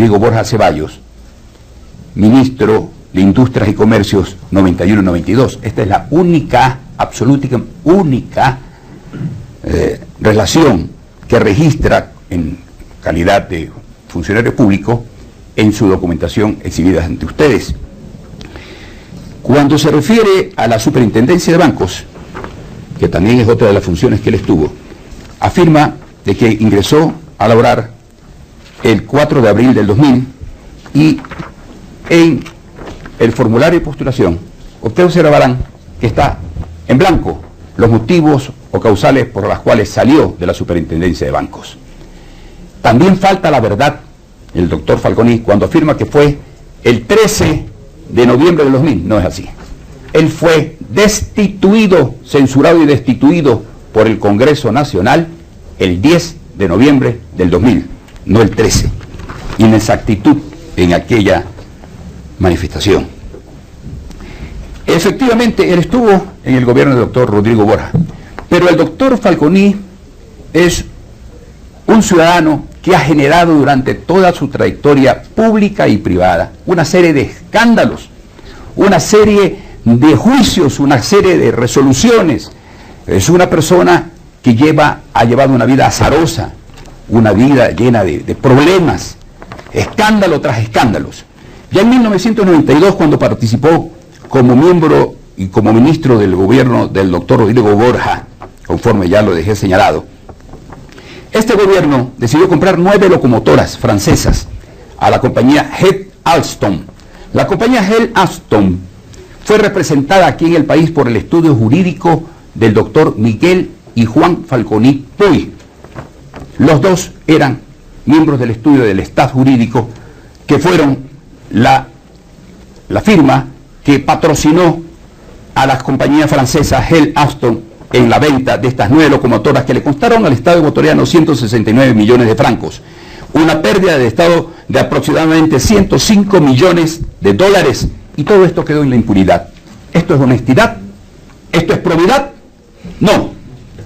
Rodrigo Borja Ceballos, ministro de Industrias y Comercios 91-92. Esta es la única, absoluta, única relación que registra en calidad de funcionario público en su documentación exhibida ante ustedes. Cuando se refiere a la superintendencia de bancos, que también es otra de las funciones que él estuvo, afirma de que ingresó a laborar el 4 de abril del 2000 y en el formulario de postulación ustedes observarán que está en blanco los motivos o causales por las cuales salió de la superintendencia de bancos. También falta la verdad el doctor Falconi cuando afirma que fue el 13 de noviembre del 2000. No es así. Él fue destituido, censurado y destituido por el Congreso Nacional el 10 de noviembre del 2000, no el 13. Inexactitud en aquella manifestación. Efectivamente, él estuvo en el gobierno del doctor Rodrigo Borja, pero el doctor Falconi es un ciudadano que ha generado durante toda su trayectoria pública y privada una serie de escándalos, una serie de juicios, una serie de resoluciones. Es una persona que ha llevado una vida azarosa, una vida llena de problemas, escándalo tras escándalos. Ya en 1992, cuando participó como miembro y como ministro del gobierno del doctor Rodrigo Borja, conforme ya lo dejé señalado, este gobierno decidió comprar 9 locomotoras francesas a la compañía Head Alstom. La compañía Head Alstom fue representada aquí en el país por el estudio jurídico del doctor Miguel y Juan Falconi Puy. Los dos eran miembros del estudio del staff jurídico, que fueron la firma que patrocinó a las compañías francesas Head Alstom en la venta de estas 9 locomotoras que le costaron al Estado ecuatoriano 169 millones de francos, una pérdida de Estado de aproximadamente 105 millones de dólares, y todo esto quedó en la impunidad. ¿Esto es honestidad? ¿Esto es probidad? No,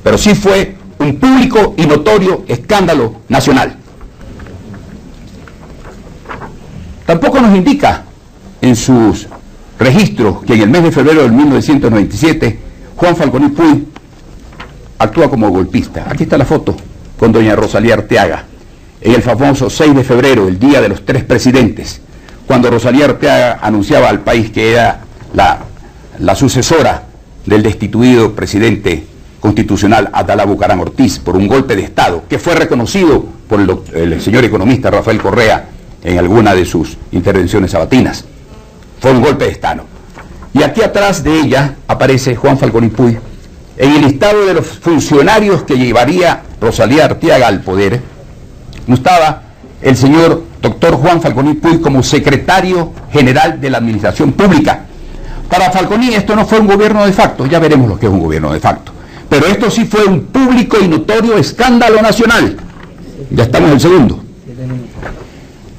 pero sí fue un público y notorio escándalo nacional. Tampoco nos indica en sus registros que en el mes de febrero de 1997 Juan Falconi Puy actúa como golpista. Aquí está la foto con doña Rosalía Arteaga en el famoso 6 de febrero, el día de los 3 presidentes, cuando Rosalía Arteaga anunciaba al país que era la sucesora del destituido presidente constitucional Abdalá Bucaram Ortiz por un golpe de Estado que fue reconocido por el señor economista Rafael Correa en alguna de sus intervenciones sabatinas. Fue un golpe de Estado. Y aquí atrás de ella aparece Juan Falconi Puy. En el listado de los funcionarios que llevaría Rosalía Arteaga al poder, estaba el señor doctor Juan Falconi Puy como secretario general de la Administración Pública. Para Falconi esto no fue un gobierno de facto, ya veremos lo que es un gobierno de facto, pero esto sí fue un público y notorio escándalo nacional. Ya estamos en el segundo.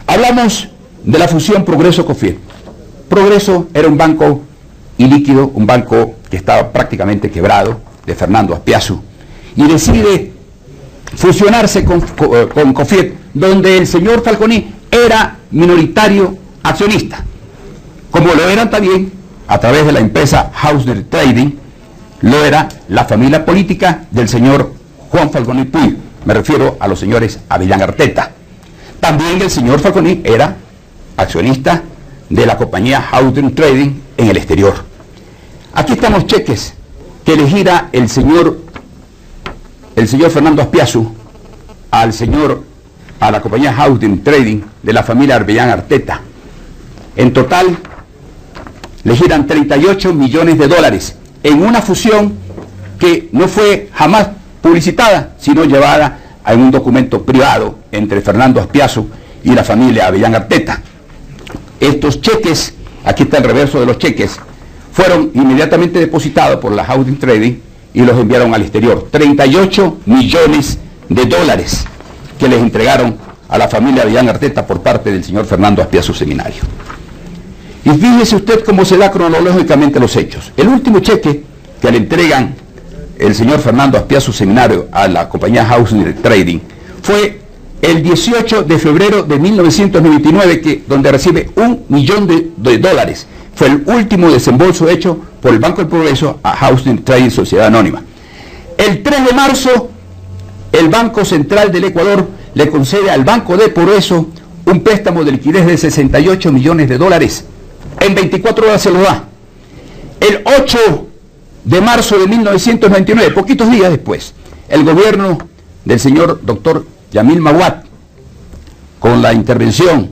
Hablamos de la fusión Progreso-Cofiep. Progreso era un banco ilíquido, un banco que estaba prácticamente quebrado, de Fernando Azpiazu, y decide fusionarse con Cofiep, donde el señor Falconi era minoritario accionista, como lo eran también a través de la empresa Hausner Trading, lo era la familia política del señor Juan Falconi Puy. Me refiero a los señores Avellán Arteta. También el señor Falconi era accionista de la compañía Hausner Trading en el exterior. Aquí están los cheques que le gira el señor Fernando Azpiazu a la compañía Hausner Trading de la familia Avellán Arteta. En total le giran 38 millones de dólares en una fusión que no fue jamás publicitada, sino llevada en un documento privado entre Fernando Azpiazu y la familia Avellán Arteta. Estos cheques, aquí está el reverso de los cheques, fueron inmediatamente depositados por la Hausner Trading y los enviaron al exterior. 38 millones de dólares que les entregaron a la familia Avellán Arteta por parte del señor Fernando Azpiazu Seminario. Y fíjese usted cómo se da cronológicamente los hechos. El último cheque que le entregan el señor Fernando Azpiazu Seminario a la compañía Hausner Trading fue el 18 de febrero de 1999, donde recibe $1 millón de dólares. Fue el último desembolso hecho por el Banco del Progreso a Housing Trading Sociedad Anónima. El 3 de marzo, el Banco Central del Ecuador le concede al Banco del Progreso un préstamo de liquidez de $68 millones. En 24 horas se lo da. El 8 de marzo de 1999, poquitos días después, el gobierno del señor doctor Yamil Maguad, con la intervención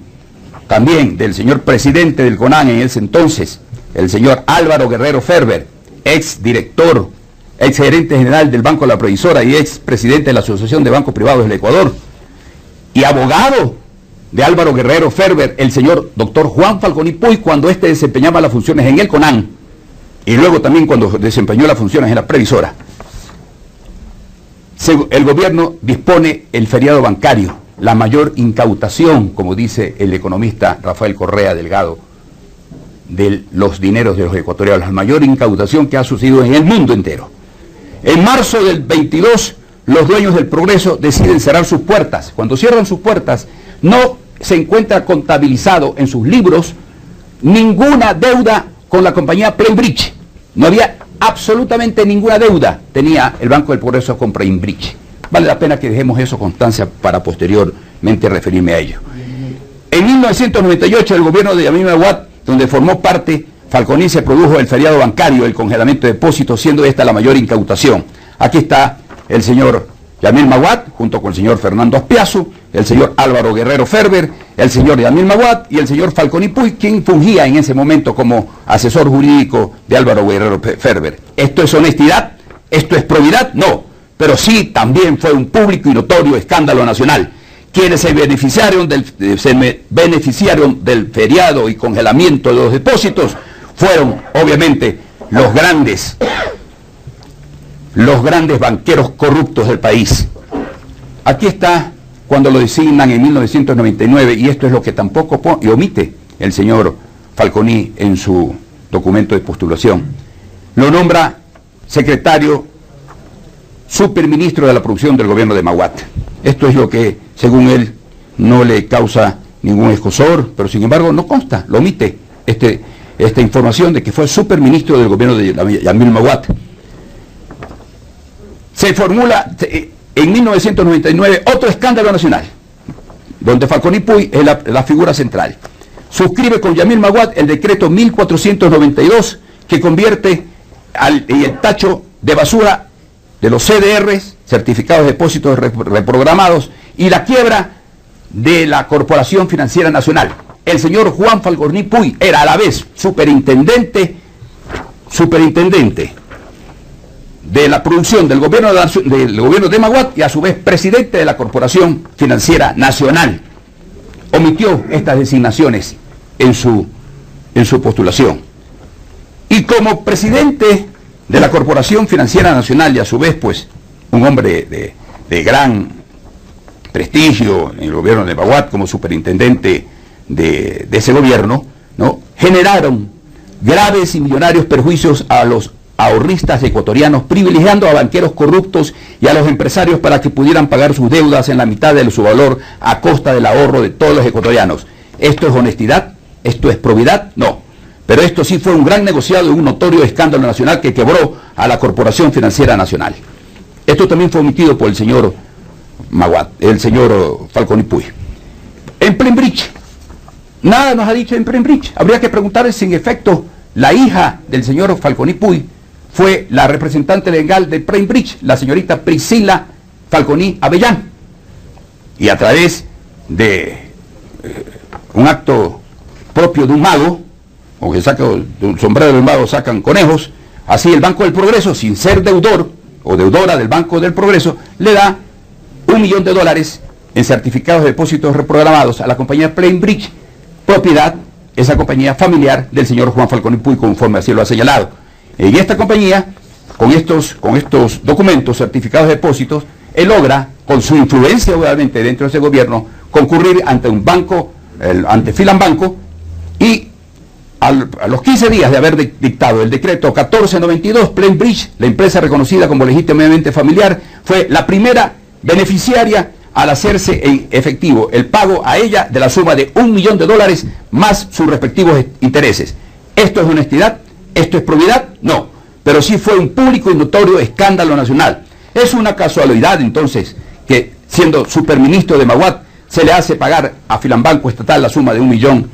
también del señor presidente del CONAN en ese entonces, el señor Álvaro Guerrero Ferber, ex director, ex gerente general del Banco de la Provisora y ex presidente de la Asociación de Bancos Privados del Ecuador, y abogado de Álvaro Guerrero Ferber, el señor doctor Juan Falconi Puy, cuando éste desempeñaba las funciones en el CONAN, y luego también cuando desempeñó las funciones en la Previsora. El gobierno dispone el feriado bancario, la mayor incautación, como dice el economista Rafael Correa Delgado, de los dineros de los ecuatorianos, la mayor incautación que ha sucedido en el mundo entero. En marzo del 22, los dueños del Progreso deciden cerrar sus puertas. Cuando cierran sus puertas, no se encuentra contabilizado en sus libros ninguna deuda con la compañía Plainbridge. No había absolutamente ninguna deuda tenía el Banco del Progreso con Plainbridge. Vale la pena que dejemos eso constancia para posteriormente referirme a ello. En 1998, el gobierno de Yamil Maguad, donde formó parte Falconi, se produjo el feriado bancario, el congelamiento de depósitos, siendo esta la mayor incautación. Aquí está el señor Yamil Maguad, junto con el señor Fernando Aspiazu, el señor Álvaro Guerrero Ferber, el señor Yamil Maguad y el señor Falconi Puy, quien fungía en ese momento como asesor jurídico de Álvaro Guerrero Ferber. ¿Esto es honestidad? ¿Esto es probidad? No, pero sí también fue un público y notorio escándalo nacional. Quienes se beneficiaron del feriado y congelamiento de los depósitos fueron, obviamente, los grandes banqueros corruptos del país. Aquí está cuando lo designan en 1999, y esto es lo que tampoco omite el señor Falconi en su documento de postulación. Lo nombra secretario superministro de la producción del gobierno de Maguad. Esto es lo que, según él, no le causa ningún escozor, pero sin embargo no consta, lo omite esta información de que fue superministro del gobierno de Yamil Maguad. Se formula en 1999 otro escándalo nacional, donde Falconi Puy es la figura central. Suscribe con Yamil Maguad el decreto 1492 que convierte en el tacho de basura de los CDRs, certificados de depósitos reprogramados, y la quiebra de la Corporación Financiera Nacional. El señor Juan Falconi Puy era a la vez superintendente de la producción del gobierno de Maguad y a su vez presidente de la Corporación Financiera Nacional. Omitió estas designaciones en su postulación. Y como presidente de la Corporación Financiera Nacional y a su vez pues un hombre de gran prestigio en el gobierno de Maguad como superintendente de ese gobierno, ¿no?, generaron graves y millonarios perjuicios a los ahorristas ecuatorianos, privilegiando a banqueros corruptos y a los empresarios para que pudieran pagar sus deudas en la mitad de su valor a costa del ahorro de todos los ecuatorianos. ¿Esto es honestidad? ¿Esto es probidad? No. Pero esto sí fue un gran negociado y un notorio escándalo nacional que quebró a la Corporación Financiera Nacional. Esto también fue omitido por el señor Maguad, el señor Falconi Puy. En Plainbridge, nada nos ha dicho en Plainbridge. Habría que preguntarle si en efecto la hija del señor Falconi Puy fue la representante legal de Plainbridge, la señorita Priscila Falconi Avellán. Y a través de un acto propio de un mago, o que saca de un sombrero del mago sacan conejos, así el Banco del Progreso, sin ser deudor o deudora del Banco del Progreso, le da $1 millón en certificados de depósitos reprogramados a la compañía Plainbridge, propiedad, esa compañía familiar del señor Juan Falconi Puy, conforme así lo ha señalado. En esta compañía, con estos documentos, certificados de depósitos, él logra, con su influencia obviamente dentro de ese gobierno, concurrir ante un banco, ante Filambanco, y a los 15 días de haber dictado el decreto 1492, Plainbridge, la empresa reconocida como legítimamente familiar, fue la primera beneficiaria al hacerse en efectivo el pago a ella de la suma de $1 millón más sus respectivos intereses. ¿Esto es honestidad? ¿Esto es probidad? No, pero sí fue un público y notorio escándalo nacional. Es una casualidad entonces que, siendo superministro de Maguad, se le hace pagar a Filambanco Estatal la suma de $1 millón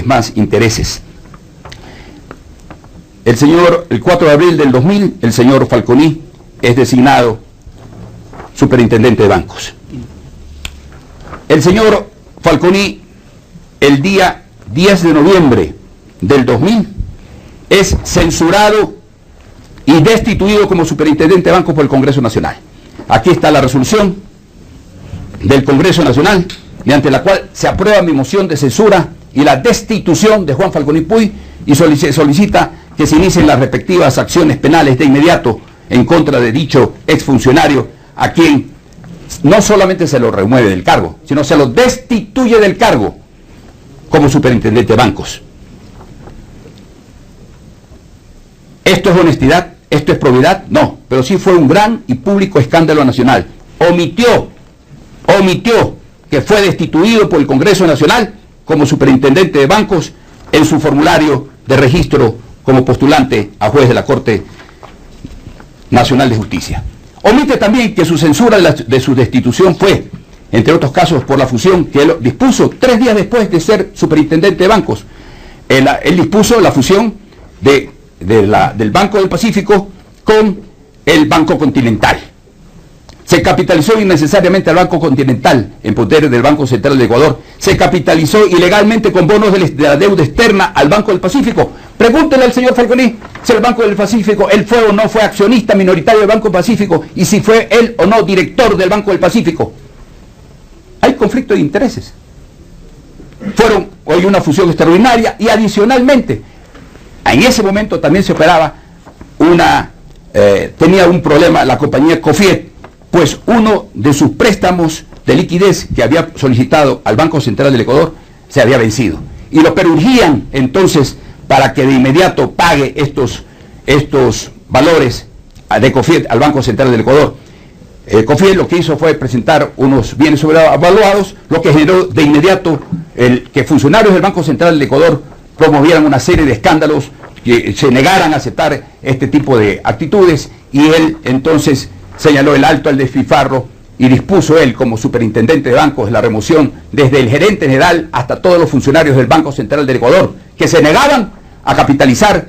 más intereses. El 4 de abril del 2000, el señor Falconi es designado superintendente de bancos. El señor Falconi, el día 10 de noviembre del 2000, es censurado y destituido como superintendente de bancos por el Congreso Nacional. Aquí está la resolución del Congreso Nacional, mediante la cual se aprueba mi moción de censura y la destitución de Juan Falconi Puy, y solicita que se inicien las respectivas acciones penales de inmediato en contra de dicho exfuncionario, a quien no solamente se lo remueve del cargo, sino se lo destituye del cargo como superintendente de bancos. ¿Esto es honestidad? ¿Esto es probidad? No, pero sí fue un gran y público escándalo nacional. Omitió que fue destituido por el Congreso Nacional como superintendente de bancos en su formulario de registro como postulante a juez de la Corte Nacional de Justicia. Omite también que su censura de su destitución fue, entre otros casos, por la fusión que él dispuso 3 días después de ser superintendente de bancos. Él dispuso la fusión del Banco del Pacífico con el Banco Continental. Se capitalizó innecesariamente al Banco Continental en poder del Banco Central de Ecuador. Se capitalizó ilegalmente con bonos de la deuda externa al Banco del Pacífico. Pregúntele al señor Falconi si el Banco del Pacífico, él fue o no fue accionista minoritario del Banco del Pacífico, y si fue él o no director del Banco del Pacífico. Hay conflicto de intereses. Hay una fusión extraordinaria, y adicionalmente, en ese momento también se operaba tenía un problema la compañía Cofiet, pues uno de sus préstamos de liquidez que había solicitado al Banco Central del Ecuador se había vencido, y lo perurgían entonces para que de inmediato pague estos valores de Cofiet al Banco Central del Ecuador. Cofiet lo que hizo fue presentar unos bienes sobrevaluados, lo que generó de inmediato que funcionarios del Banco Central del Ecuador promovieran una serie de escándalos, que se negaran a aceptar este tipo de actitudes, y él entonces señaló el alto al despilfarro y dispuso él, como superintendente de bancos, la remoción desde el gerente general hasta todos los funcionarios del Banco Central del Ecuador, que se negaban a capitalizar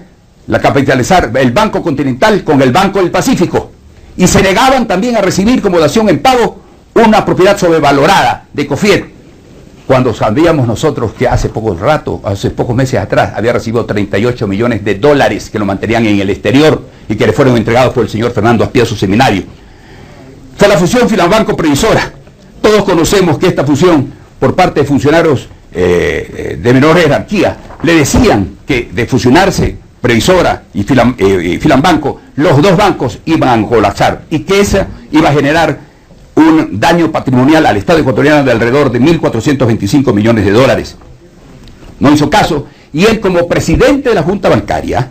el Banco Continental con el Banco del Pacífico, y se negaban también a recibir como dación en pago una propiedad sobrevalorada de Cofiet, cuando sabíamos nosotros que hace pocos meses atrás, había recibido $38 millones que lo mantenían en el exterior y que le fueron entregados por el señor Fernando Aspía a su seminario. Fue la fusión Filambanco Previsora. Todos conocemos que esta fusión, por parte de funcionarios de menor jerarquía, le decían que de fusionarse Previsora y Filambanco, los dos bancos iban a colapsar, y que esa iba a generar un daño patrimonial al Estado ecuatoriano de alrededor de $1.425 millones. No hizo caso, y él, como presidente de la Junta Bancaria,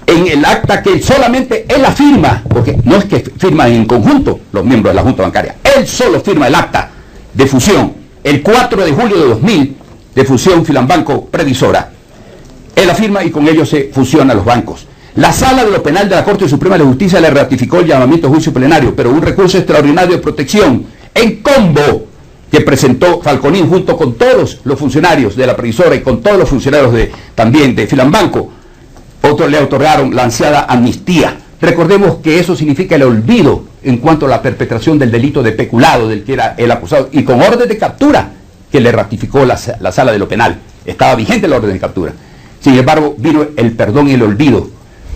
en el acta que solamente él afirma, porque no es que firman en conjunto los miembros de la Junta Bancaria, él solo firma el acta de fusión, el 4 de julio de 2000, de fusión Filambanco Previsora. Él afirma, y con ello se fusionan los bancos. La Sala de lo Penal de la Corte Suprema de Justicia le ratificó el llamamiento a juicio plenario, pero un recurso extraordinario de protección en combo que presentó Falconi junto con todos los funcionarios de la Previsora y con todos los funcionarios también de Filambanco, otros le otorgaron la ansiada amnistía. Recordemos que eso significa el olvido en cuanto a la perpetración del delito de peculado del que era el acusado, y con orden de captura que le ratificó la Sala de lo Penal. Estaba vigente la orden de captura. Sin embargo, vino el perdón y el olvido,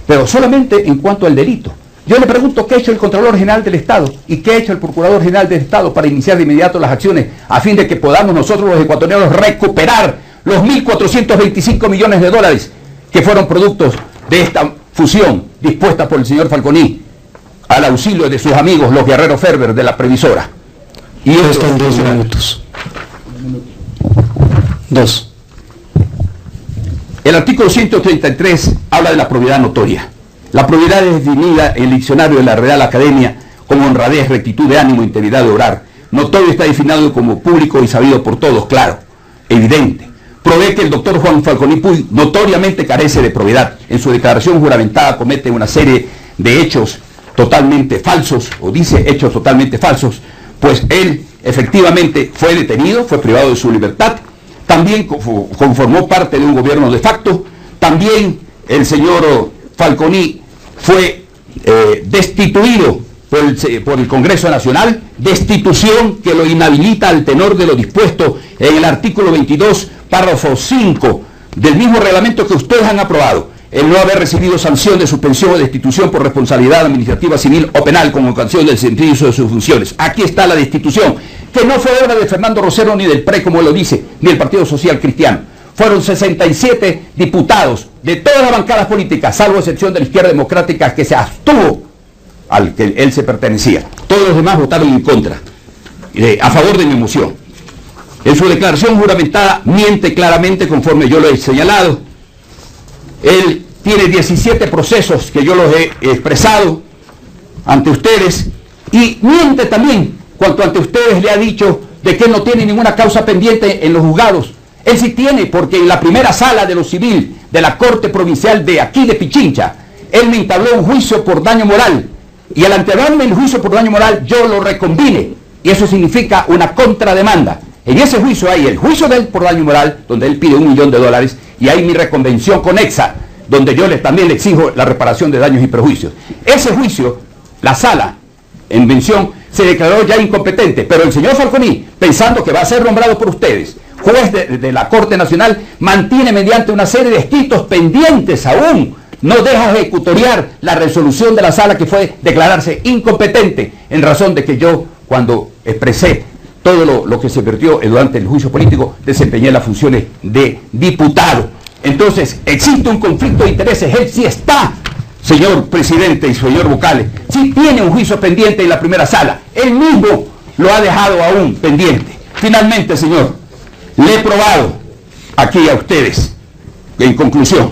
pero solamente en cuanto al delito. Yo le pregunto qué ha hecho el Contralor General del Estado y qué ha hecho el Procurador General del Estado para iniciar de inmediato las acciones a fin de que podamos nosotros los ecuatorianos recuperar los $1.425 millones que fueron productos de esta fusión dispuesta por el señor Falconi al auxilio de sus amigos los guerreros Ferber de la Previsora. Y están 2 minutos. 2. El artículo 133 habla de la probidad notoria. La probidad es definida en el diccionario de la Real Academia como honradez, rectitud de ánimo, integridad de obrar. notorio está definido como público y sabido por todos, claro, evidente. Provee que el doctor Juan Falconi Puy notoriamente carece de probidad. En su declaración juramentada comete una serie de hechos totalmente falsos, o dice hechos totalmente falsos, pues él efectivamente fue detenido, fue privado de su libertad, también conformó parte de un gobierno de facto, también el señor Falconi fue destituido por el Congreso Nacional, destitución que lo inhabilita al tenor de lo dispuesto en el artículo 22, párrafo 5 del mismo reglamento que ustedes han aprobado, el no haber recibido sanción de suspensión o destitución por responsabilidad administrativa, civil o penal con ocasión del desempeño de sus funciones. Aquí está la destitución, que no fue obra de Fernando Rosero ni del PRE, como él lo dice, ni del Partido Social Cristiano. Fueron 67 diputados de todas las bancadas políticas, salvo excepción de la Izquierda Democrática, que se abstuvo al que él se pertenecía. Todos los demás votaron en contra, a favor de mi moción. En su declaración juramentada miente claramente, conforme yo lo he señalado. Él tiene 17 procesos que yo los he expresado ante ustedes, y miente también cuanto ante ustedes le ha dicho de que él no tiene ninguna causa pendiente en los juzgados. Él sí tiene, porque en la primera sala de lo civil de la Corte Provincial de aquí de Pichincha, él me entabló un juicio por daño moral, y al antedarme el juicio por daño moral yo lo recombine, y eso significa una contrademanda. En ese juicio hay el juicio de él por daño moral, donde él pide $1 millón, y hay mi reconvención conexa, donde yo también le exijo la reparación de daños y perjuicios. Ese juicio, la sala en mención, se declaró ya incompetente, pero el señor Falconi, pensando que va a ser nombrado por ustedes juez de la Corte Nacional, mantiene mediante una serie de escritos pendientes aún, no deja ejecutoriar la resolución de la sala, que fue declararse incompetente en razón de que yo, cuando expresé todo lo que se vertió durante el juicio político, desempeñé las funciones de diputado. Entonces, existe un conflicto de intereses. Él sí está, señor presidente y señor vocales, sí tiene un juicio pendiente en la primera sala. Él mismo lo ha dejado aún pendiente. Finalmente, señor, le he probado aquí a ustedes, en conclusión,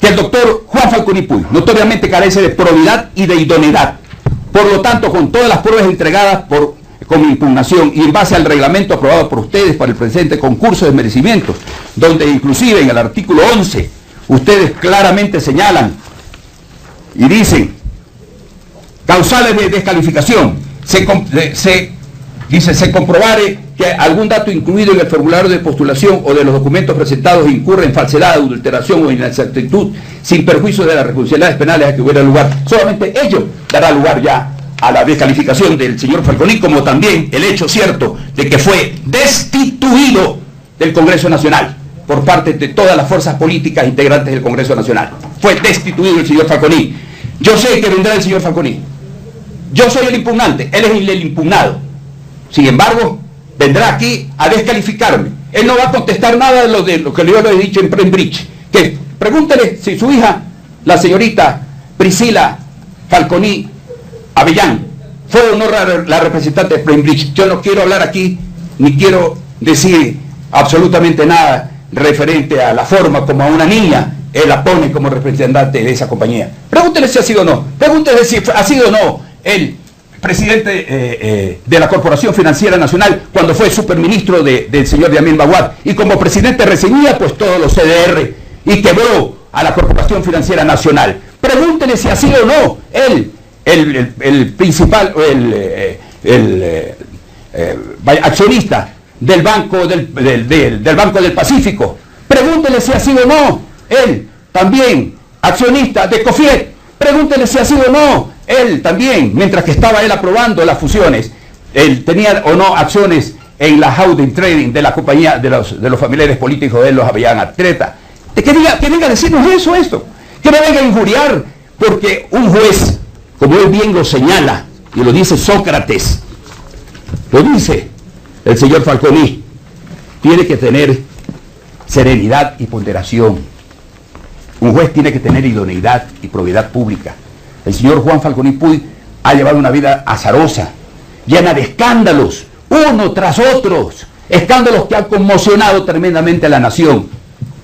que el doctor Juan Falconi Puy notoriamente carece de probidad y de idoneidad. Por lo tanto, con todas las pruebas entregadas como impugnación y en base al reglamento aprobado por ustedes para el presente concurso de merecimientos, donde inclusive en el artículo 11 ustedes claramente señalan y dicen causales de descalificación, se comprobare que algún dato incluido en el formulario de postulación o de los documentos presentados incurre en falsedad, adulteración o inexactitud, sin perjuicio de las responsabilidades penales a que hubiera lugar. Solamente ello dará lugar ya a la descalificación del señor Falconi, como también el hecho cierto de que fue destituido del Congreso Nacional por parte de todas las fuerzas políticas integrantes del Congreso Nacional. Fue destituido el señor Falconi. Yo sé que vendrá el señor Falconi. Yo soy el impugnante, él es el impugnado. Sin embargo, vendrá aquí a descalificarme. Él no va a contestar nada de lo que yo le he dicho en Bridge. Que pregúntele si su hija, la señorita Priscila Falconi Avellán, fue o no la representante de Bridge. Yo no quiero hablar aquí, ni quiero decir absolutamente nada referente a la forma como a una niña él la pone como representante de esa compañía. Pregúntele si ha sido o no. Pregúntele si ha sido o no el presidente de la Corporación Financiera Nacional cuando fue superministro del señor Yamil Maguad, y como presidente recibía pues todos los CDR y quebró a la Corporación Financiera Nacional. Pregúntele si ha sido o no él el principal, accionista del Banco del Banco del Pacífico. Pregúntele si ha sido o no él también accionista de Cofiet. Pregúntele si ha sido o no él también, mientras que estaba él aprobando las fusiones, él tenía o no acciones en la holding trading de la compañía de los familiares políticos de él, los Avellán Atleta. Que venga a decirnos esto, que no venga a injuriar, porque un juez, como él bien lo señala, y lo dice Sócrates, lo dice el señor Falconi, tiene que tener serenidad y ponderación. Un juez tiene que tener idoneidad y probidad pública. El señor Juan Falconi Puy ha llevado una vida azarosa, llena de escándalos, uno tras otros, escándalos que han conmocionado tremendamente a la nación,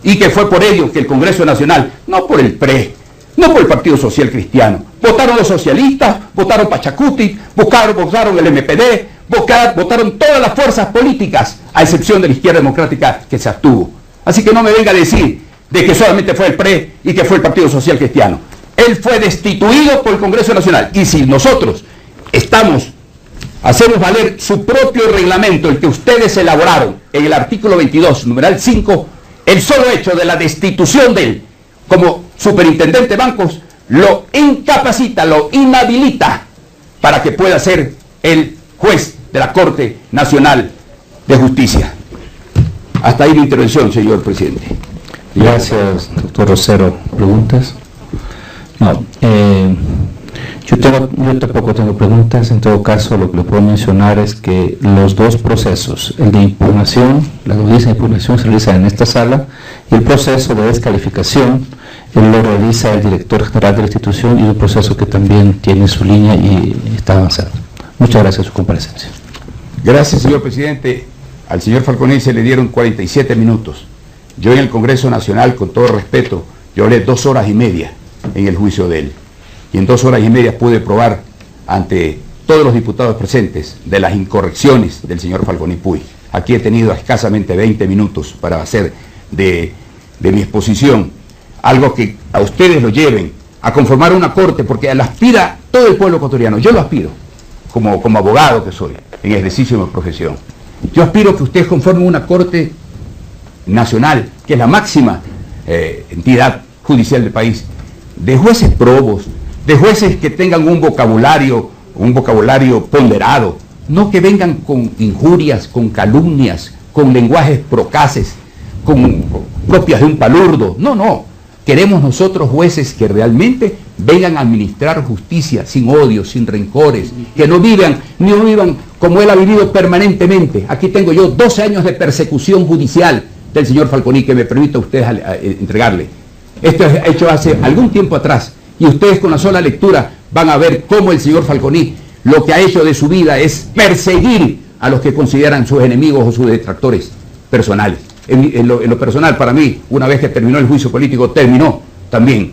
y que fue por ello que el Congreso Nacional, no por el PRE, no por el Partido Social Cristiano, votaron los socialistas, votaron Pachacuti, votaron el MPD, votaron todas las fuerzas políticas, a excepción de la izquierda democrática que se abstuvo. Así que no me venga a decir de que solamente fue el PRE y que fue el Partido Social Cristiano. Él fue destituido por el Congreso Nacional. Y si nosotros hacemos valer su propio reglamento, el que ustedes elaboraron en el artículo 22, numeral 5, el solo hecho de la destitución de él como superintendente de bancos lo incapacita, lo inhabilita para que pueda ser el juez de la Corte Nacional de Justicia. Hasta ahí mi intervención, señor presidente. Gracias, doctor Rosero. ¿Preguntas? No. Yo tampoco tengo preguntas. En todo caso, lo que le puedo mencionar es que los dos procesos, el de impugnación, la audiencia de impugnación se realiza en esta sala, y el proceso de descalificación lo realiza el director general de la institución, y un proceso que también tiene su línea y está avanzando. Muchas gracias por su comparecencia. Gracias, señor presidente. Al señor Falconi se le dieron 47 minutos. Yo en el Congreso Nacional, con todo respeto, yo hablé 2 horas y media en el juicio de él. Y en 2 horas y media pude probar ante todos los diputados presentes de las incorrecciones del señor Falconi Puig. Aquí he tenido escasamente 20 minutos para hacer de mi exposición algo que a ustedes lo lleven a conformar una corte, porque la aspira todo el pueblo ecuatoriano. Yo lo aspiro, como abogado que soy, en ejercicio de mi profesión. Yo aspiro que ustedes conformen una corte nacional, que es la máxima entidad judicial del país, de jueces probos, de jueces que tengan un vocabulario ponderado, no que vengan con injurias, con calumnias, con lenguajes procaces, propias de un palurdo. No. Queremos nosotros jueces que realmente vengan a administrar justicia sin odio, sin rencores, que no vivan como él ha vivido permanentemente. Aquí tengo yo 12 años de persecución judicial del señor Falconi, que me permita a ustedes entregarle. Esto es hecho hace algún tiempo atrás, y ustedes con la sola lectura van a ver cómo el señor Falconi lo que ha hecho de su vida es perseguir a los que consideran sus enemigos o sus detractores personales. En lo personal, para mí, una vez que terminó el juicio político, terminó también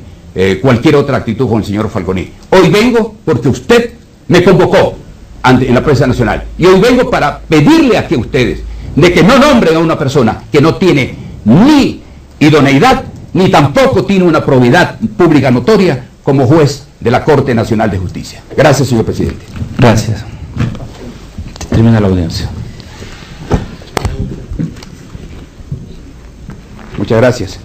cualquier otra actitud con el señor Falconi. Hoy vengo porque usted me convocó en la prensa nacional, y hoy vengo para pedirle aquí a ustedes de que no nombren a una persona que no tiene ni idoneidad, ni tampoco tiene una probidad pública notoria como juez de la Corte Nacional de Justicia. Gracias, señor presidente. Gracias. Termina la audiencia. Muchas gracias.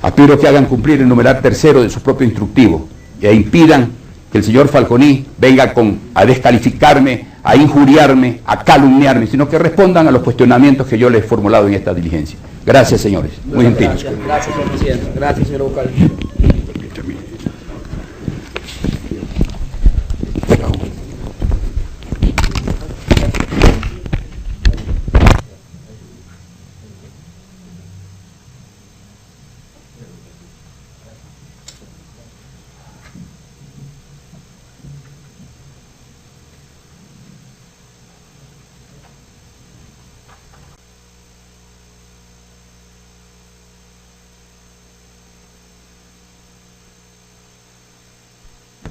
Aspiro que hagan cumplir el numeral 3 de su propio instructivo e impidan que el señor Falconi venga a descalificarme, a injuriarme, a calumniarme, sino que respondan a los cuestionamientos que yo les he formulado en esta diligencia. Gracias, señores. Muy gentil. Gracias, señor presidente. Gracias, señor vocal.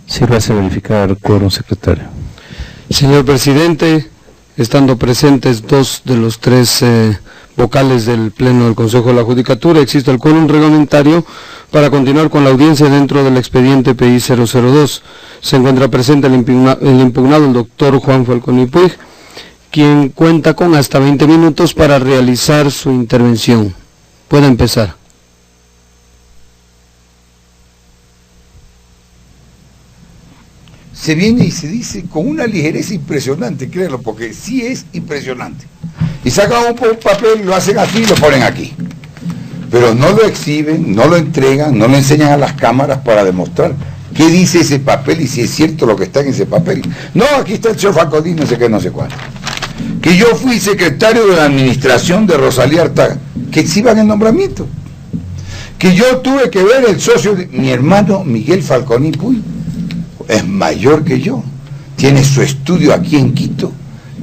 Sírvase a verificar quórum, secretario. Señor presidente, estando presentes 2 de los 3 vocales del Pleno del Consejo de la Judicatura, existe el quórum reglamentario para continuar con la audiencia dentro del expediente PI 002. Se encuentra presente el impugnado, el doctor Juan Falconi Puig, quien cuenta con hasta 20 minutos para realizar su intervención. Puede empezar. Se viene y se dice con una ligereza impresionante, créanlo, porque sí es impresionante. Y sacan un papel, lo hacen aquí y lo ponen aquí. Pero no lo exhiben, no lo entregan, no lo enseñan a las cámaras para demostrar qué dice ese papel y si es cierto lo que está en ese papel. No, aquí está el señor Falconi, no sé qué, no sé cuál. Que yo fui secretario de la administración de Rosalía Artaga, que exhiban el nombramiento. Que yo tuve que ver el socio de mi hermano Miguel Falconi Puig. Es mayor que yo, tiene su estudio aquí en Quito,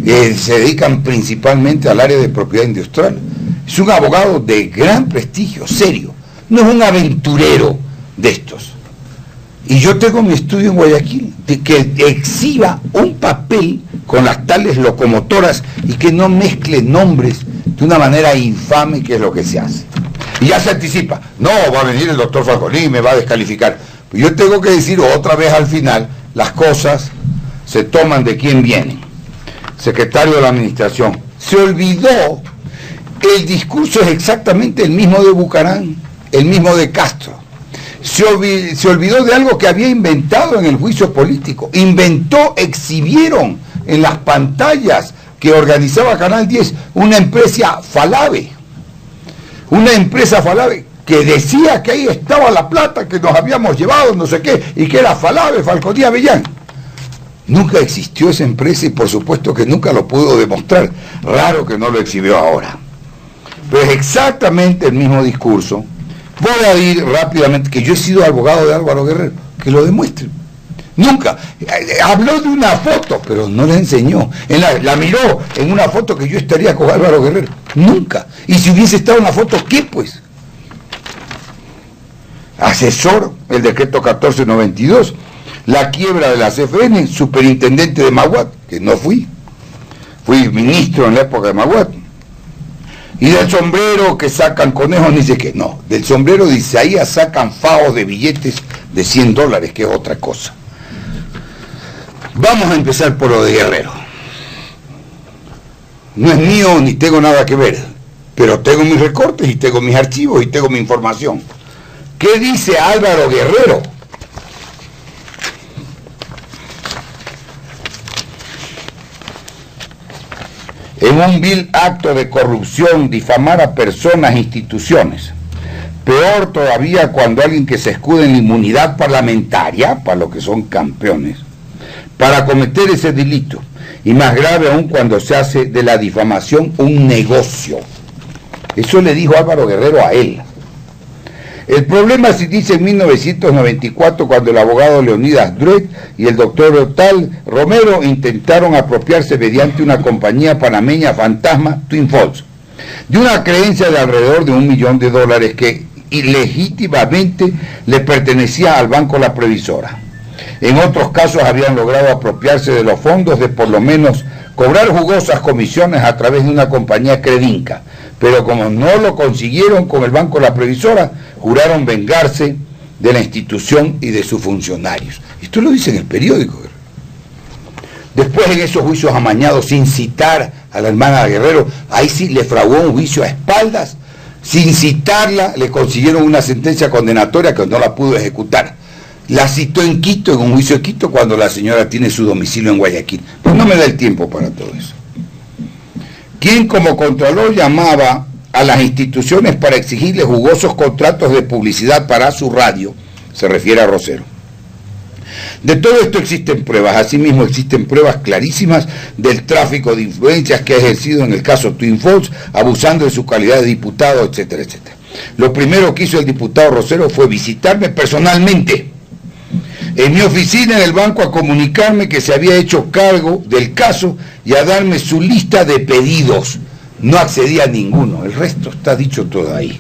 se dedican principalmente al área de propiedad industrial, es un abogado de gran prestigio, serio, no es un aventurero de estos. Y yo tengo mi estudio en Guayaquil, de que exhiba un papel con las tales locomotoras y que no mezcle nombres de una manera infame, que es lo que se hace. Y ya se anticipa, no, va a venir el doctor Falconi y me va a descalificar. Pues yo tengo que decir otra vez al final, las cosas se toman de quién vienen. Secretario de la Administración, se olvidó, el discurso es exactamente el mismo de Bucarán, el mismo de Castro. Se olvidó de algo que había inventado en el juicio político. Inventó, exhibieron en las pantallas que organizaba Canal 10 una empresa Falave. Una empresa Falave que decía que ahí estaba la plata que nos habíamos llevado, no sé qué, y que era Falave, Falconi Avellán. Nunca existió esa empresa y por supuesto que nunca lo pudo demostrar. Raro que no lo exhibió ahora. Pero es exactamente el mismo discurso. Voy a ir rápidamente, que yo he sido abogado de Álvaro Guerrero, que lo demuestre. Nunca. Habló de una foto, pero no la enseñó. La miró en una foto que yo estaría con Álvaro Guerrero. Nunca. Y si hubiese estado en la foto, ¿qué pues? Asesor, el decreto 1492, la quiebra de la CFN, superintendente de Maguat, que no fui ministro en la época de Maguat. Y del sombrero que sacan conejos, ni sé qué. No, del sombrero de Isaías sacan fajos de billetes de $100, que es otra cosa. Vamos a empezar por lo de Guerrero. No es mío ni tengo nada que ver, pero tengo mis recortes y tengo mis archivos y tengo mi información. ¿Qué dice Álvaro Guerrero? En un vil acto de corrupción, difamar a personas e instituciones. Peor todavía cuando alguien que se escuda en la inmunidad parlamentaria, para los que son campeones, para cometer ese delito. Y más grave aún cuando se hace de la difamación un negocio. Eso le dijo Álvaro Guerrero a él. El problema se dice en 1994, cuando el abogado Leonidas Druet y el doctor Tal Romero intentaron apropiarse mediante una compañía panameña fantasma, Twin Falls, de una creencia de alrededor de $1 millón que ilegítimamente le pertenecía al Banco La Previsora. En otros casos habían logrado apropiarse de los fondos de por lo menos cobrar jugosas comisiones a través de una compañía Credinca, pero como no lo consiguieron con el Banco La Previsora, juraron vengarse de la institución y de sus funcionarios. Esto lo dice en el periódico. Después, en esos juicios amañados, sin citar a la hermana Guerrero, ahí sí le fraguó un juicio a espaldas, sin citarla, le consiguieron una sentencia condenatoria que no la pudo ejecutar. La citó en Quito, en un juicio de Quito, cuando la señora tiene su domicilio en Guayaquil. Pues no me da el tiempo para todo eso. Quien como contralor llamaba a las instituciones para exigirle jugosos contratos de publicidad para su radio, se refiere a Rosero. De todo esto existen pruebas, asimismo existen pruebas clarísimas del tráfico de influencias que ha ejercido en el caso Twin Falls, abusando de su calidad de diputado, etcétera, etcétera. Lo primero que hizo el diputado Rosero fue visitarme personalmente en mi oficina en el banco, a comunicarme que se había hecho cargo del caso y a darme su lista de pedidos. No accedí a ninguno, el resto está dicho todo ahí.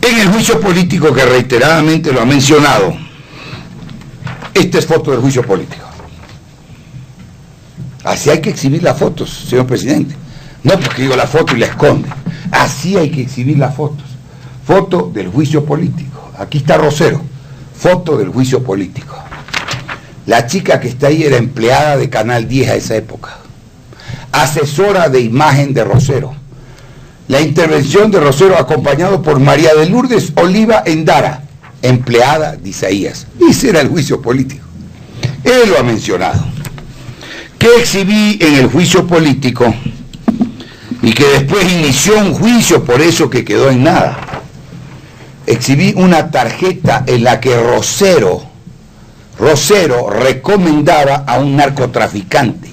En el juicio político, que reiteradamente lo ha mencionado, esta es foto del juicio político. Así hay que exhibir las fotos, señor presidente. No porque digo la foto y la esconde. Así hay que exhibir las fotos. Foto del juicio político. Aquí está Rosero. Foto del juicio político. La chica que está ahí era empleada de Canal 10 a esa época. Asesora de imagen de Rosero. La intervención de Rosero acompañado por María de Lourdes Oliva Endara, empleada de Isaías. Ese era el juicio político. Él lo ha mencionado. ¿Qué exhibí en el juicio político? Y que después inició un juicio por eso que quedó en nada. Exhibí una tarjeta en la que Rosero recomendaba a un narcotraficante.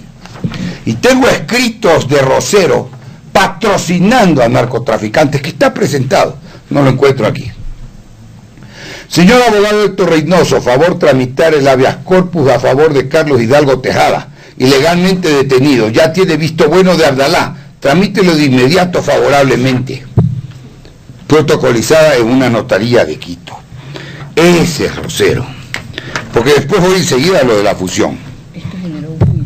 Y tengo escritos de Rosero patrocinando a narcotraficantes, que está presentado, no lo encuentro aquí. Señor abogado Héctor Reynoso, favor tramitar el habeas corpus a favor de Carlos Hidalgo Tejada, ilegalmente detenido, ya tiene visto bueno de Abdalá, tramítelo de inmediato favorablemente. Protocolizada en una notaría de Quito. Ese es Rosero. Porque después voy enseguida a lo de la fusión. Esto generó un juicio.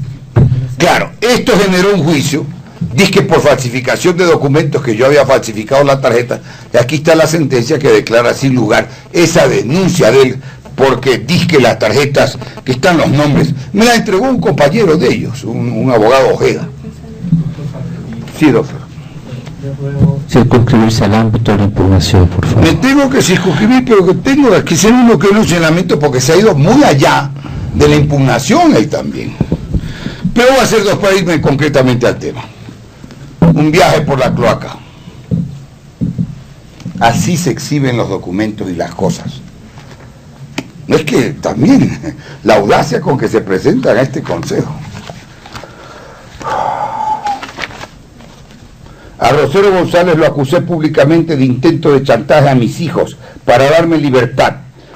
Claro, esto generó un juicio, dizque por falsificación de documentos que yo había falsificado la tarjeta, y aquí está la sentencia que declara sin lugar esa denuncia de él, porque dizque las tarjetas, que están los nombres, me la entregó un compañero de ellos, un abogado Ojeda. Sí, doctor. Circunscribirse al ámbito de la impugnación, por favor. Me tengo que circunscribir, pero que tengo que ser uno que un señalamiento porque se ha ido muy allá de la impugnación ahí también. Pero voy a hacer dos para irme concretamente al tema. Un viaje por la cloaca. Así se exhiben los documentos y las cosas. No es que también la audacia con que se presentan a este consejo. A Rosero González lo acusé públicamente de intento de chantaje a mis hijos para darme libertad.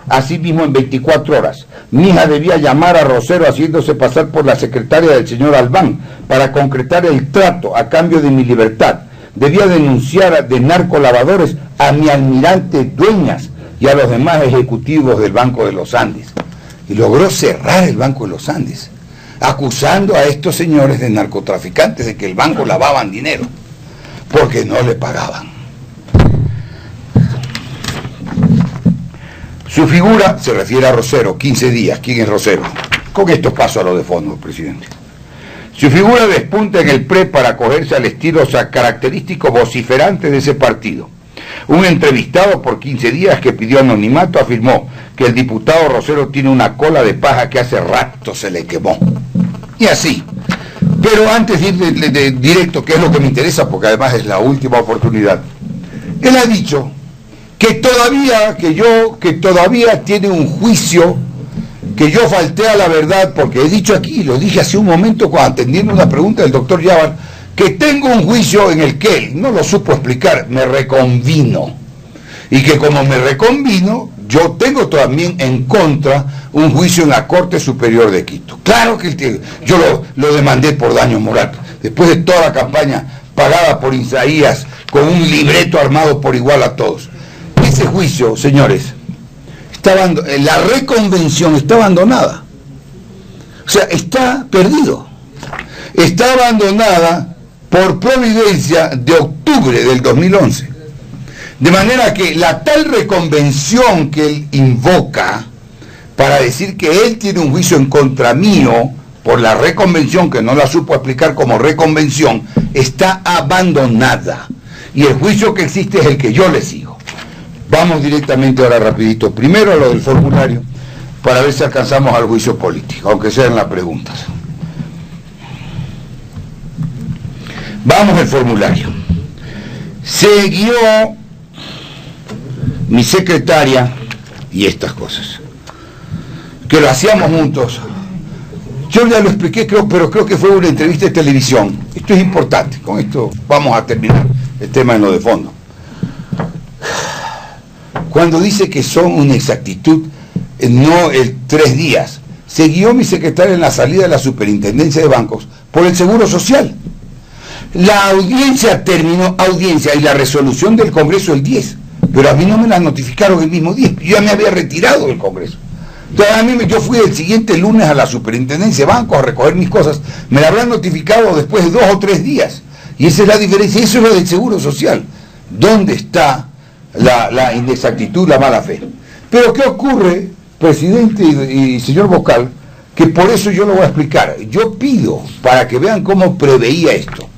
Asimismo, en 24 horas, mi hija debía llamar a Rosero haciéndose pasar por la secretaria del señor Albán para concretar el trato a cambio de mi libertad. Debía denunciar de narcolavadores a mi almirante Dueñas y a los demás ejecutivos del Banco de los Andes. Y logró cerrar el Banco de los Andes, acusando a estos señores de narcotraficantes de que el banco lavaban dinero, porque no le pagaban. Su figura se refiere a Rosero, 15 días. ¿Quién es Rosero? Con esto paso a lo de fondo, presidente. Su figura despunta en el PRE para acogerse al estilo característico vociferante de ese partido. Un entrevistado por 15 días que pidió anonimato afirmó que el diputado Rosero tiene una cola de paja que hace rato se le quemó. Y así. Pero antes de ir de directo, que es lo que me interesa, porque además es la última oportunidad, él ha dicho que todavía tiene un juicio, que yo falté a la verdad, porque he dicho aquí, lo dije hace un momento cuando atendiendo una pregunta del doctor Yavar, que tengo un juicio en el que él, no lo supo explicar, me reconvino. Y que como me reconvino, yo tengo también en contra un juicio en la Corte Superior de Quito. Claro que yo lo demandé por daño moral. Después de toda la campaña pagada por Isaías, con un libreto armado por igual a todos. Ese juicio, señores, la reconvención está abandonada. O sea, está perdido. Está abandonada por providencia de octubre del 2011. De manera que la tal reconvención que él invoca para decir que él tiene un juicio en contra mío por la reconvención, que no la supo explicar como reconvención, está abandonada. Y el juicio que existe es el que yo le sigo. Vamos directamente ahora rapidito, primero a lo del formulario, para ver si alcanzamos al juicio político, aunque sean las preguntas. Vamos al formulario. Siguió mi secretaria y estas cosas, que lo hacíamos juntos. Yo ya lo expliqué, pero creo que fue una entrevista de televisión. Esto es importante, con esto vamos a terminar el tema en lo de fondo. Cuando dice que son una exactitud, no el 3 días, siguió mi secretaria en la salida de la superintendencia de bancos por el Seguro Social. La audiencia terminó, y la resolución del Congreso el 10, pero a mí no me la notificaron el mismo día, yo ya me había retirado del Congreso. Entonces yo fui el siguiente lunes a la superintendencia de bancos a recoger mis cosas, me la habrán notificado después de 2 o 3 días, y esa es la diferencia, eso es lo del Seguro Social. ¿Dónde está la inexactitud, la mala fe? Pero ¿qué ocurre, presidente y señor vocal? Que por eso yo lo voy a explicar. Yo pido, para que vean cómo preveía esto.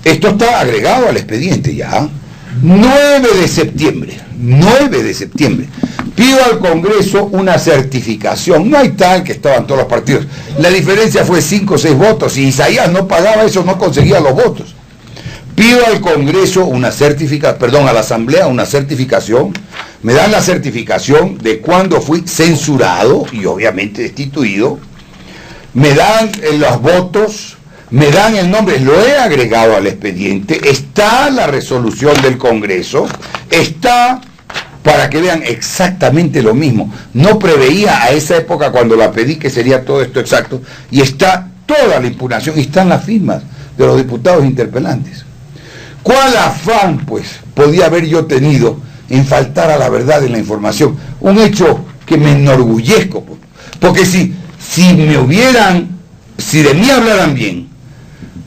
Esto está agregado al expediente ya. 9 de septiembre. Pido al Congreso una certificación. No hay tal que estaban todos los partidos. La diferencia fue 5 o 6 votos. Si Isaías no pagaba eso, no conseguía los votos. Pido al Congreso una certificación, a la Asamblea una certificación. Me dan la certificación de cuando fui censurado y obviamente destituido. Me dan los votos, me dan el nombre, lo he agregado al expediente. Está la resolución del Congreso, está para que vean exactamente lo mismo. No preveía a esa época cuando la pedí que sería todo esto exacto, y está toda la impugnación, y están las firmas de los diputados interpelantes. ¿Cuál afán, pues, podía haber yo tenido en faltar a la verdad en la información? Un hecho que me enorgullezco, porque si me hubieran si de mí hablaran bien,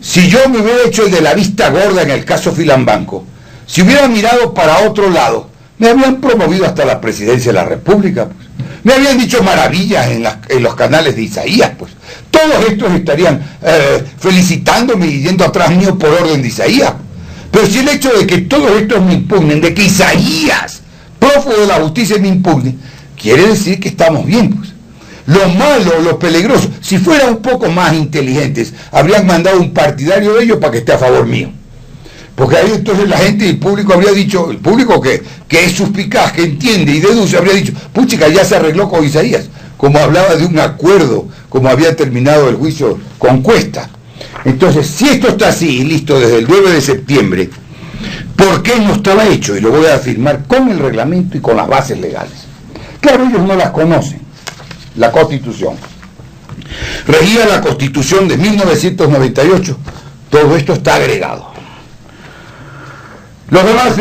si yo me hubiera hecho el de la vista gorda en el caso Filambanco, si hubiera mirado para otro lado, me habían promovido hasta la presidencia de la República, pues. Me habían dicho maravillas en los canales de Isaías, pues. Todos estos estarían felicitándome y yendo atrás mío por orden de Isaías. Pero si el hecho de que todos estos me impugnen, de que Isaías, prófugo de la justicia, me impugne, quiere decir que estamos bien, pues. Lo malo, lo peligroso, si fueran un poco más inteligentes, habrían mandado un partidario de ellos para que esté a favor mío. Porque ahí entonces la gente y el público habría dicho, el público que es suspicaz, que entiende y deduce, habría dicho, puchica, ya se arregló con Isaías, como hablaba de un acuerdo, como había terminado el juicio con Cuesta. Entonces, si esto está así, listo, desde el 9 de septiembre, ¿por qué no estaba hecho? Y lo voy a afirmar con el reglamento y con las bases legales. Claro, ellos no las conocen. La Constitución. Regía la Constitución de 1998. Todo esto está agregado. Los demás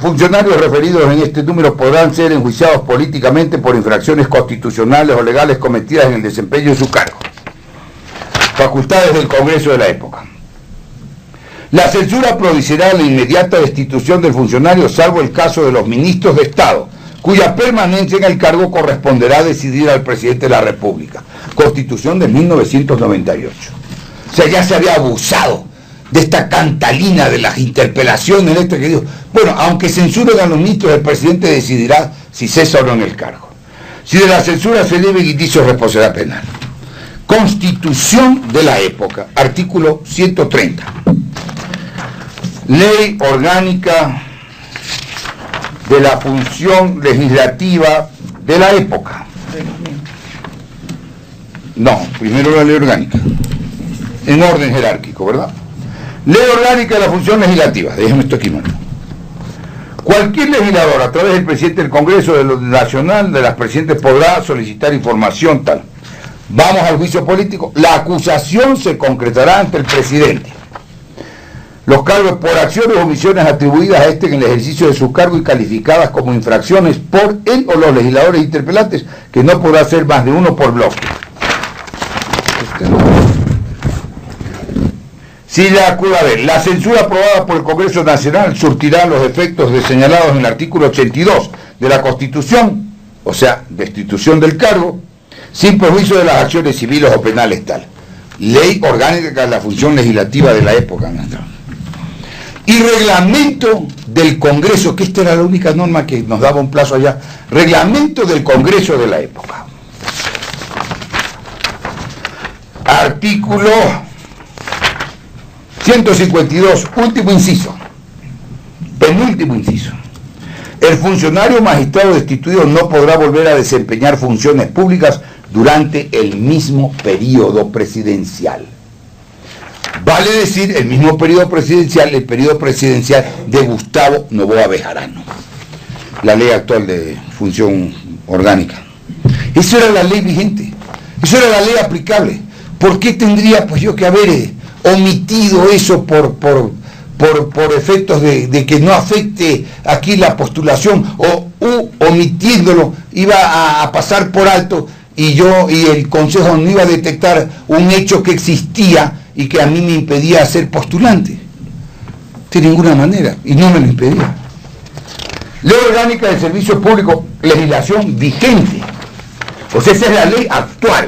funcionarios referidos en este número podrán ser enjuiciados políticamente por infracciones constitucionales o legales cometidas en el desempeño de su cargo. Facultades del Congreso de la época. La censura prohibirá la inmediata destitución del funcionario, salvo el caso de los ministros de Estado, cuya permanencia en el cargo corresponderá decidir al presidente de la República. Constitución de 1998. O sea, ya se había abusado de esta cantalina de las interpelaciones, que digo, bueno, aunque censuren a los ministros, el presidente decidirá si cesa o no en el cargo. Si de la censura se debe indicio de responsabilidad penal. Constitución de la época, artículo 130. Ley orgánica de la función legislativa de la época. No, primero la ley orgánica, en orden jerárquico, ¿verdad? Ley orgánica de la función legislativa, déjame esto aquí, mano. Cualquier legislador, a través del presidente del Congreso de lo Nacional, de las presidentes, podrá solicitar información tal. Vamos al juicio político. La acusación se concretará ante el presidente. Los cargos por acciones o omisiones atribuidas a este en el ejercicio de su cargo y calificadas como infracciones por él o los legisladores interpelantes, que no podrá ser más de uno por bloque. Si la censura aprobada por el Congreso Nacional surtirá los efectos señalados en el artículo 82 de la Constitución, o sea, destitución del cargo, sin perjuicio de las acciones civiles o penales tal. Ley orgánica de la función legislativa de la época. Y reglamento del Congreso, que esta era la única norma que nos daba un plazo allá, reglamento del Congreso de la época. Artículo 152, último inciso, penúltimo inciso. El funcionario magistrado destituido no podrá volver a desempeñar funciones públicas durante el mismo periodo presidencial. Vale decir, el mismo periodo presidencial, el periodo presidencial de Gustavo Noboa Bejarano. La ley actual de función orgánica. Eso era la ley vigente, eso era la ley aplicable. ¿Por qué tendría pues yo que haber omitido eso por efectos de que no afecte aquí la postulación, o omitiéndolo iba a pasar por alto y el Consejo no iba a detectar un hecho que existía y que a mí me impedía ser postulante? De ninguna manera, y no me lo impedía. Ley orgánica del servicio público, legislación vigente, pues esa es la ley actual.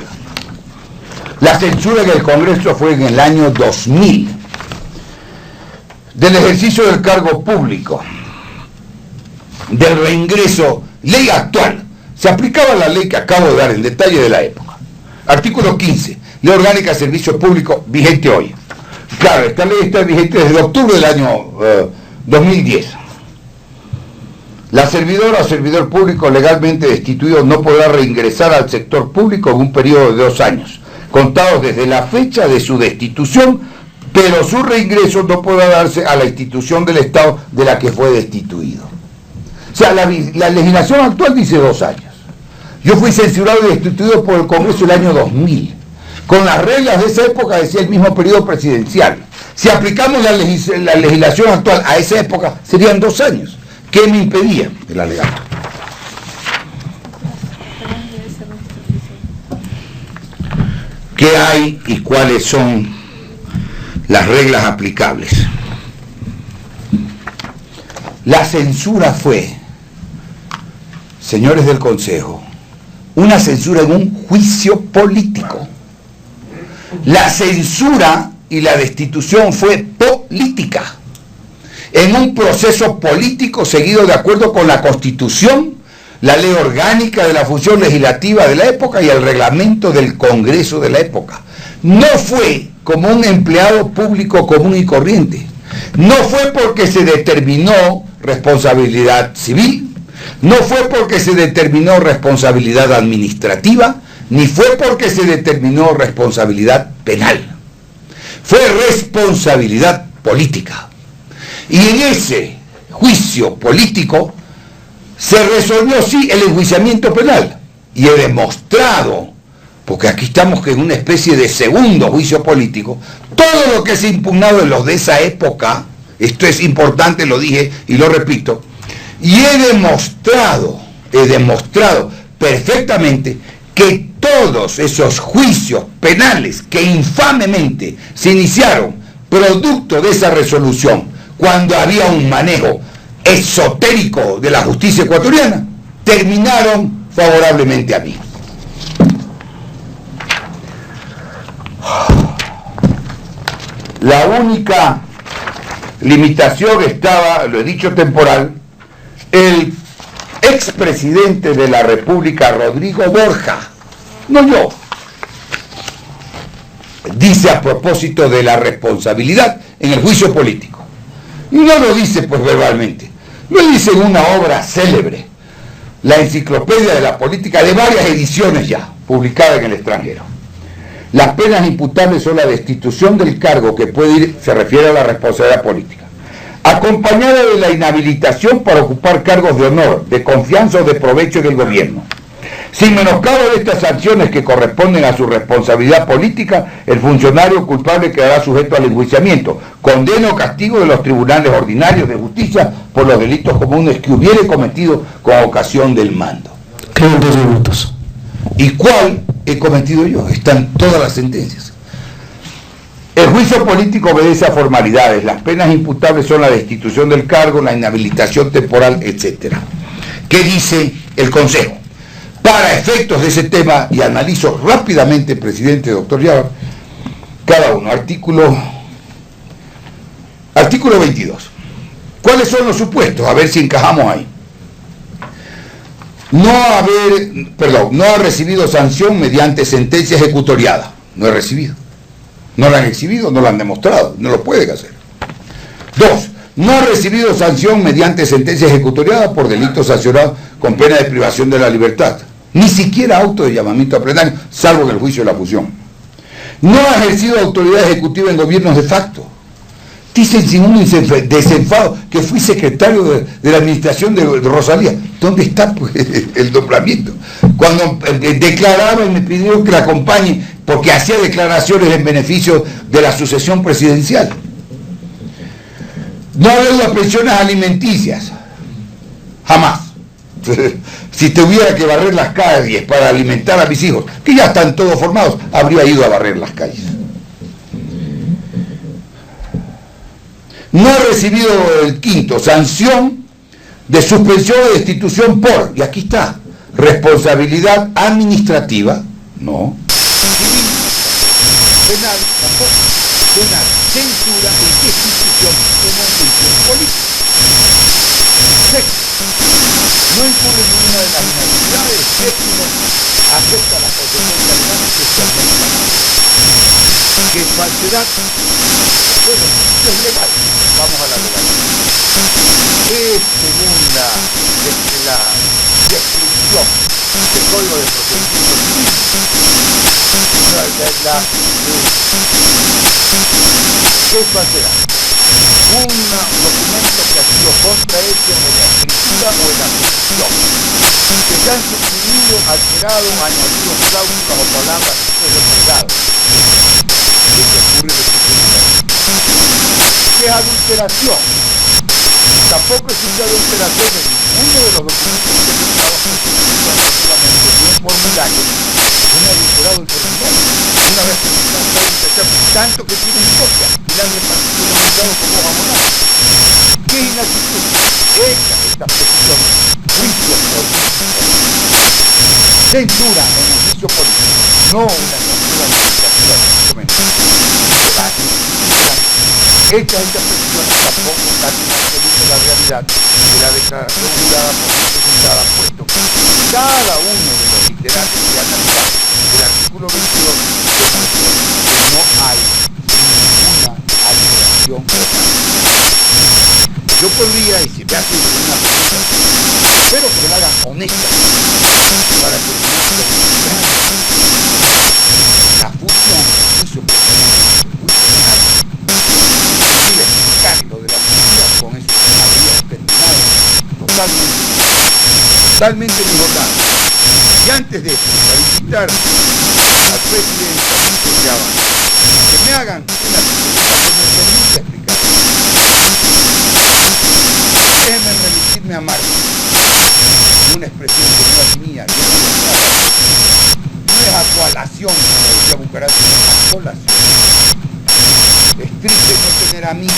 La censura del Congreso fue en el año 2000. Del ejercicio del cargo público, del reingreso, ley actual. Se aplicaba la ley que acabo de dar, el detalle de la época. Artículo 15, ley orgánica de servicio público, vigente hoy. Claro, esta ley está vigente desde octubre del año 2010. La servidora o servidor público legalmente destituido no podrá reingresar al sector público en un periodo de 2 años, contados desde la fecha de su destitución, pero su reingreso no podrá darse a la institución del Estado de la que fue destituido. O sea, la legislación actual dice 2 años. Yo fui censurado y destituido por el Congreso el año 2000. Con las reglas de esa época decía el mismo periodo presidencial. Si aplicamos la legislación actual a esa época, serían 2 años. ¿Qué me impedía? El alegato. Que qué hay y cuáles son las reglas aplicables. La censura fue, señores del Consejo, una censura en un juicio político. La censura y la destitución fue política, en un proceso político seguido de acuerdo con la Constitución, la ley orgánica de la función legislativa de la época y el reglamento del Congreso de la época. No fue como un empleado público común y corriente. No fue porque se determinó responsabilidad civil, no fue porque se determinó responsabilidad administrativa, ni fue porque se determinó responsabilidad penal. Fue responsabilidad política. Y en ese juicio político se resolvió, sí, el enjuiciamiento penal. Y he demostrado, porque aquí estamos en una especie de segundo juicio político, todo lo que se ha impugnado en los de esa época, esto es importante, lo dije y lo repito, y he demostrado perfectamente que todos esos juicios penales que infamemente se iniciaron producto de esa resolución, cuando había un manejo esotérico de la justicia ecuatoriana, terminaron favorablemente a mí. La única limitación estaba, lo he dicho, temporal. El expresidente de la República, Rodrigo Borja, no yo, dice a propósito de la responsabilidad en el juicio político. Y no lo dice pues verbalmente, lo dice en una obra célebre, la Enciclopedia de la Política, de varias ediciones ya, publicada en el extranjero. Las penas imputables son la destitución del cargo, que puede ir, se refiere a la responsabilidad política, acompañada de la inhabilitación para ocupar cargos de honor, de confianza o de provecho del gobierno. Sin menoscabo de estas sanciones que corresponden a su responsabilidad política, el funcionario culpable quedará sujeto al enjuiciamiento, condena o castigo de los tribunales ordinarios de justicia por los delitos comunes que hubiere cometido con ocasión del mando. Quedan 2 minutos. ¿Y cuál he cometido yo? Están todas las sentencias. El juicio político obedece a formalidades. Las penas imputables son la destitución del cargo, la inhabilitación temporal, etc. ¿Qué dice el Consejo? Para efectos de ese tema, y analizo rápidamente, presidente, doctor Yavar, cada uno. Artículo 22. ¿Cuáles son los supuestos? A ver si encajamos ahí. No ha recibido sanción mediante sentencia ejecutoriada. No he recibido. No la han exhibido, no la han demostrado, no lo pueden hacer. 2. No ha recibido sanción mediante sentencia ejecutoriada por delitos sancionados con pena de privación de la libertad. Ni siquiera auto de llamamiento a plenario, salvo en el juicio de la fusión. No ha ejercido autoridad ejecutiva en gobiernos de facto. Dicen sin un desenfado que fui secretario de la administración de Rosalía. ¿Dónde está pues, el nombramiento? Cuando declaraba y me pidió que la acompañe porque hacía declaraciones en beneficio de la sucesión presidencial. No adeuda pensiones alimenticias. Jamás. Si tuviera que barrer las calles para alimentar a mis hijos, que ya están todos formados, habría ido a barrer las calles. No ha recibido el quinto, sanción de suspensión o destitución por, y aquí está, responsabilidad administrativa, no, penal, tampoco, penal, censura y destitución en un juicio político. Sexto, no incurre en ninguna de las inhabilidades. Séptimo, acepta las consecuencias legales especialmente. ¿Qué falsedad? Bueno, es legal. Vamos a la legalidad. Es según la descripción del Código de Procedimiento Civil. ¿Qué es falsedad? Un documento que ha sido contrahecho en la escritura o en la ejecución, que se han suprimido, alterado, añadido cláusulas o palabras de legado. Eso ocurre en el ¿qué es adulteración? Tampoco existe adulteración en ninguno de los documentos que se trabajan bien formularios. Un adulterado el formulario. una vez tanto que tienen copia y la han repartido en el mercado como abonados. ¿Qué inactitud? Esta posición, juicio político. Censura en el juicio político, no una censura administrativa. Estas interpretaciones tampoco están en absoluto la realidad de la declaración jurada por la presentada, puesto que cada uno de los literatos que analizan el artículo 22 demuestra que no hay ninguna alteración total. Yo podría, y si me hacen una pregunta, espero que me la hagan honesta, para que no la fusión del juicio penal, inclusive explicar lo de la mentira, con eso habría terminado totalmente mi jornada. Y antes de eso, para invitar al presidente a que me hagan una pregunta que me permita explicar. Déjenme remitirme a Marx, una expresión que no es mía, no es acolación, como decía Bucaramanga, es acolación. Es triste no tener amigos,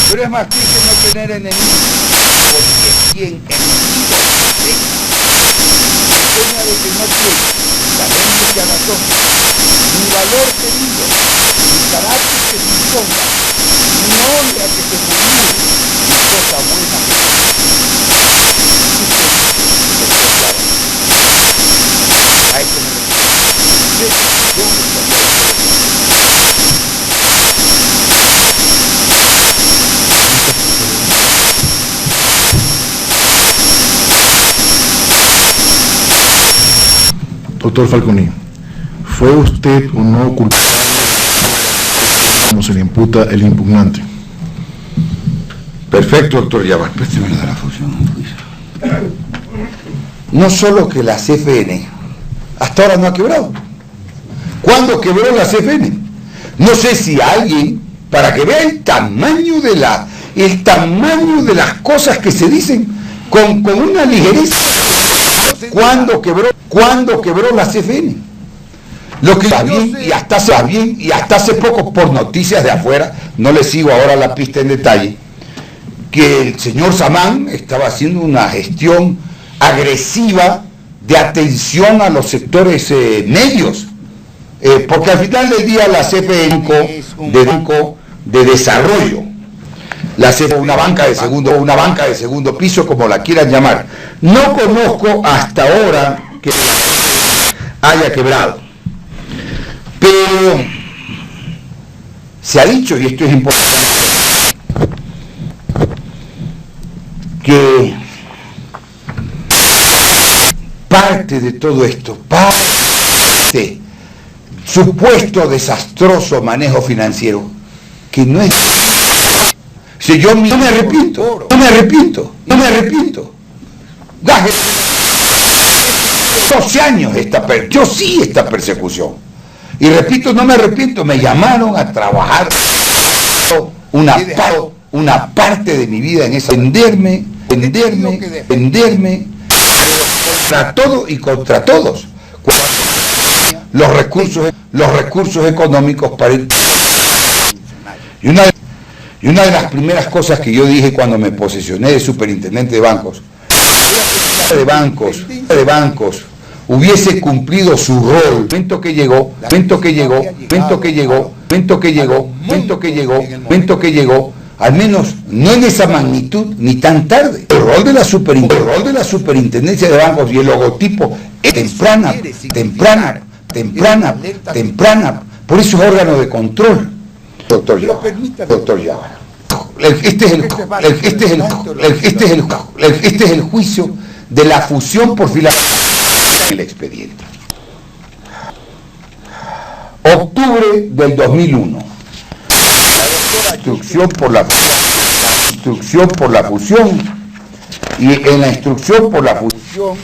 pero es más triste no tener enemigos, porque quien enemigo tenga, enseña de que no tiene ni talento que razón, ni valor tenido, ni carácter que se imponga, ni honra que se murmure, ni cosa buena que se a eso me Doctor Falconi, ¿fue usted o no culpable como se le imputa el impugnante? Perfecto, doctor Yabar. Présteme la fusión. No solo que la CFN hasta ahora no ha quebrado. ¿Cuándo quebró la CFN? No sé si alguien, para que vea el tamaño de las cosas que se dicen con una ligereza. ¿Cuándo quebró la CFN? Lo que está bien y hasta hace poco, por noticias de afuera, no le sigo ahora la pista en detalle, que el señor Samán estaba haciendo una gestión agresiva de atención a los sectores medios, porque al final del día la CFN es un banco de desarrollo, la CFN una banca de segundo piso, como la quieran llamar. No conozco hasta ahora que haya quebrado, pero se ha dicho, y esto es importante, que parte de todo esto, parte supuesto desastroso manejo financiero, que no es... Si yo no me arrepiento. 12 años esta persecución. Y repito, no me arrepiento, me llamaron a trabajar una parte de mi vida en eso, venderme contra todo y contra todos. Los recursos económicos para el... Y una de las primeras cosas que yo dije cuando me posesioné de superintendente de bancos hubiese cumplido su rol, momento que llegó, al menos no en esa magnitud ni tan tarde. El rol de la superintendencia de bancos y el logotipo es temprana, por eso es órgano de control. Doctor Yabar. Este es el juicio de la fusión por filación en el expediente. Octubre del 2001. Instrucción por la fusión, y en la instrucción por la fusión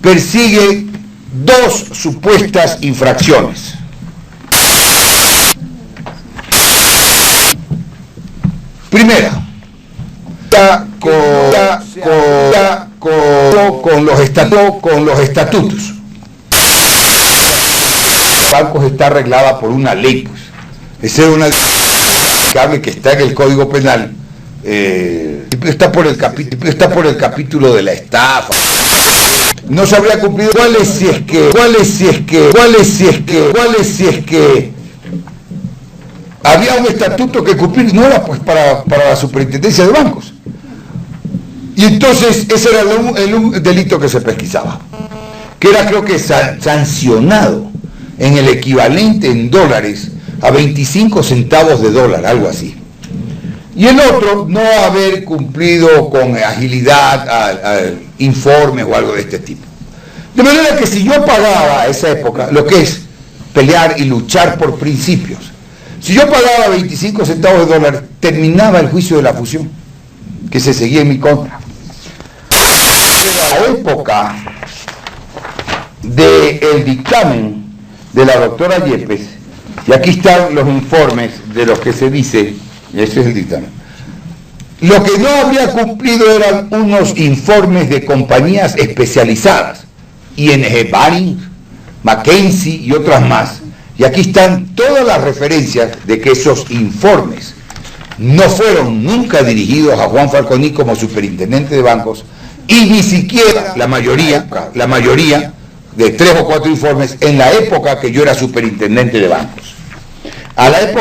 persigue dos supuestas infracciones. Primera, con los estatutos. Los bancos está arreglada por una ley, pues. Esa es una que está en el Código Penal. Está por el capítulo de la estafa. No se habría cumplido. ¿Cuáles si es que había un estatuto que cumplir? No era pues para la superintendencia de bancos. Y entonces ese era el delito que se pesquisaba, que era, creo que, sancionado en el equivalente en dólares a 25 centavos de dólar, algo así. Y el otro, no haber cumplido con agilidad informes o algo de este tipo. De manera que si yo pagaba a esa época, lo que es pelear y luchar por principios, si yo pagaba 25 centavos de dólar, terminaba el juicio de la fusión, que se seguía en mi contra. La época del dictamen de la doctora Yepes, y aquí están los informes de los que se dice, ese es el dictamen, lo que no había cumplido eran unos informes de compañías especializadas, ING Baring, McKinsey y otras más, y aquí están todas las referencias de que esos informes no fueron nunca dirigidos a Juan Falconi como superintendente de bancos, y ni siquiera la mayoría de 3 o 4 informes en la época que yo era superintendente de bancos. A la época